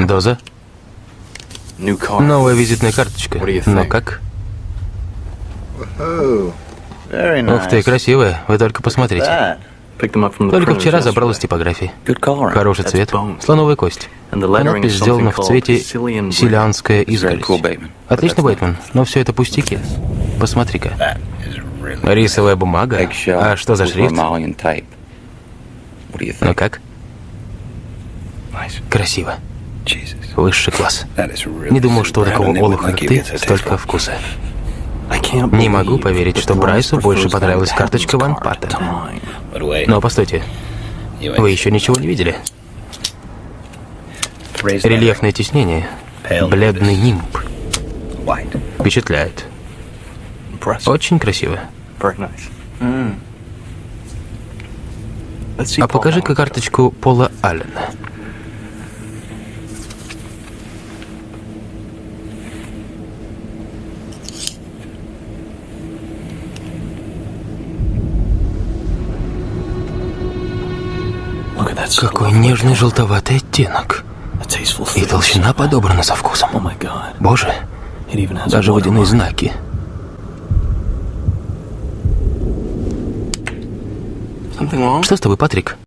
Доза? Новая визитная карточка. Ну как? Ух ты, красивая. Вы только посмотрите. Только вчера забрал из типографии. Хороший цвет. Слоновая кость. А надпись сделана в цвете силианская изгородь. Отлично, Бейтман, но все это пустяки. Посмотри-ка. Рисовая бумага? А что за шрифт? Ну как? Красиво. Высший класс. Не думал, что у такого олуха, как ты, столько вкуса. Не могу поверить, что Брайсу больше понравилась карточка Ван Паттена. Но постойте, вы еще ничего не видели? Рельефное тиснение, бледный нимб. Впечатляет. Очень красиво. А покажи-ка карточку Пола Аллена. Какой нежный желтоватый оттенок. И толщина подобрана со вкусом. Боже, даже водяные знаки. Что с тобой, Патрик?